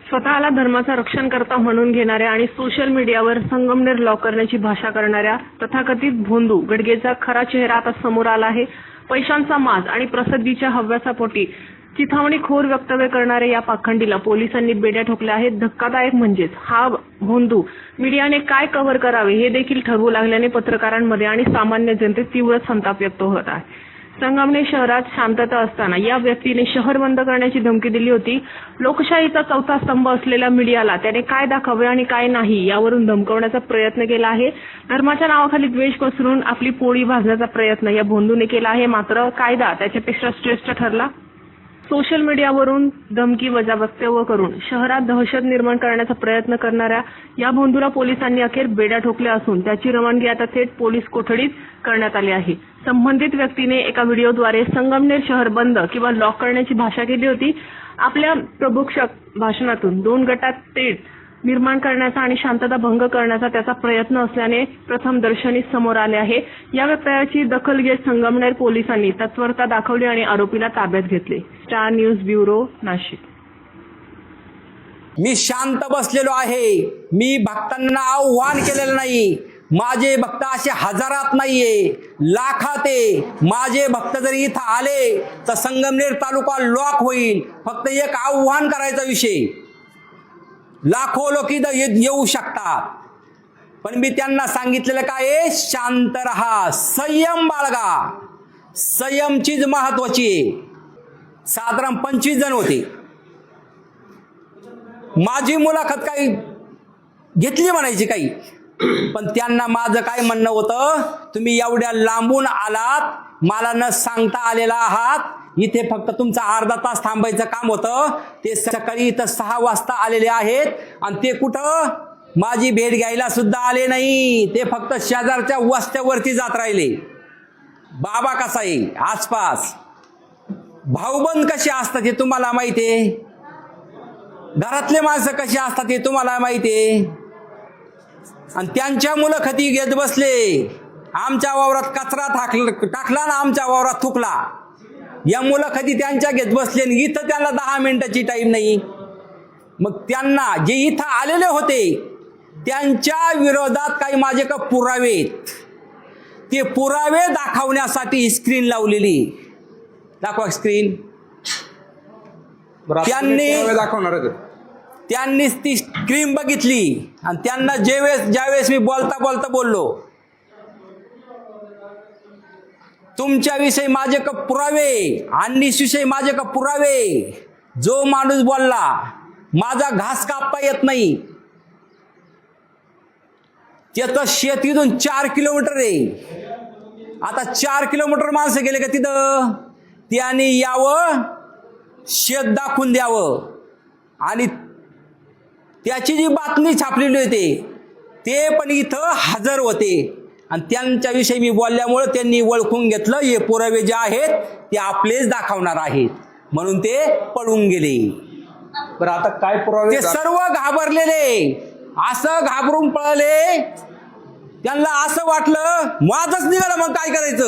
स्वतःला धर्माचं रक्षणकर्ता म्हणून घेणाऱ्या आणि सोशल मीडियावर संगमनेर लॉक करण्याची भाषा करणाऱ्या तथाकथित भोंदू गडगेचा खरा चेहरा आता समोर आला आहे. पैशांचा माज आणि प्रसिद्धीच्या हव्यासापोटी चिथावणीखोर वक्तव्य करणाऱ्या या पाखंडीला पोलिसांनी बेड्या ठोकल्या आहेत. धक्कादायक म्हणजेच हा भोंदू मीडियाने काय कव्हर करावे हे देखील ठरवू लागल्याने पत्रकारांमध्ये आणि सामान्य जनतेत तीव्र संताप व्यक्त होत आहे. संगमनेर शहरात शांतता असताना या व्यक्तीने शहर बंद करण्याची धमकी दिली होती. लोकशाहीचा चौथा स्तंभ असलेल्या मीडियाला त्याने काय दाखवावे आणि काय नाही यावरून धमकवण्याचा प्रयत्न केला आहे. धर्माच्या नावाखाली द्वेष पसरून आपली पोळी भाजण्याचा प्रयत्न या भोंदूने केला आहे. मात्र कायदा त्याच्यापेक्षा श्रेष्ठ ठरला. सोशल मीडियावरून धमकी वजा वक्तव्य करून शहरात दहशत निर्माण करण्याचा प्रयत्न करणाऱ्या या भोंदूला पोलिसांनी अखेर बेड्या ठोकल्या असून त्याची रवानगी आता थेट पोलीस कोठडीत करण्यात आली आहे. संबंधित व्यक्तीने एका व्हिडिओद्वारे संगमनेर शहर बंद किंवा लॉक करण्याची भाषा केली होती. आपल्या प्रबोधक भाषणातून 2 गटात तेढ निर्माण करण्याचा आणि शांतता भंग करण्याचा त्याचा प्रयत्न असल्याने प्रथमदर्शनी समोर आले आहे. या वक्तव्याची दखल घेत संगमनेर पोलिसांनी तत्परता दाखवली आणि आरोपीला ताब्यात घेतले. Star News bureau, Nashik. मी शांत बसलेलो आहे. मी भक्तांना आव्हान केलेलं नाही. माझे भक्त असे हजारात नाहीये, लाखात आहे. माझे भक्त जरी इथं आले तर संगमनेर तालुका लॉक होईल. फक्त एक आव्हान करायचा विषय. लाखो लोक इथं येऊ शकतात, पण मी त्यांना सांगितलेलं काय, शांत रहा, संयम बाळगा. संयमचीच महत्वाची आहे. साधारण 25 जण होते. माझी मुलाखत काही घेतली म्हणायची काही, पण त्यांना माझं काय म्हणणं होतं, तुम्ही एवढ्या लांबून आलात, मला न सांगता आलेला आहात. इथे फक्त तुमचा अर्धा तास थांबायचं काम होतं. ते सकाळी इथं 6 वाजता आलेले आहेत आणि ते कुठं माझी भेट घ्यायला सुद्धा आले नाही. ते फक्त शेजारच्या वस्त्यावरती जात राहिले. बाबा कसा आहे आसपास, भाऊबंद कसे असतात हे तुम्हाला माहिती आहे. घरातले माणसं कशी असतात हे तुम्हाला माहिती आहे. आणि त्यांच्या मुलाखती घेत बसले. आमच्या वावरात कचरा टाकला ना आमच्या वावरात थुकला, या मुलाखती त्यांच्या घेत बसले. इथं त्यांना 10 मिनिटाची टाइम नाही. मग त्यांना जे इथं आलेले होते त्यांच्या विरोधात काही माझे का पुरावे, ते पुरावे दाखवण्यासाठी स्क्रीन लावलेली. दाखवा स्क्रीन. त्यांनीच ती स्क्रीन बघितली आणि त्यांना ज्यावेळेस मी बोलता बोललो, तुमच्याविषयी माझे का पुरावे, अन्नीविषयी माझे का पुरावे. जो माणूस बोलला माझा घास कापता येत नाही, त्याचं शेत इथून 4 किलोमीटर आहे. आता 4 किलोमीटर माणसं गेले का तिथं, त्यांनी यावं, शेत दाखवून द्यावं. आणि त्याची जी बातमी छापलेली होती ते पण इथं हजर होते. आणि त्यांच्याविषयी मी बोलल्यामुळे त्यांनी ओळखून घेतलं, हे पुरावे जे आहेत ते आपलेच दाखवणार आहेत, म्हणून ते पळून गेले. बरं, आता काय पुरावे? ते सर्व घाबरलेले, असं घाबरून पळाले. त्यांना असं वाटलं माझंच निघालं, मग काय करायचं.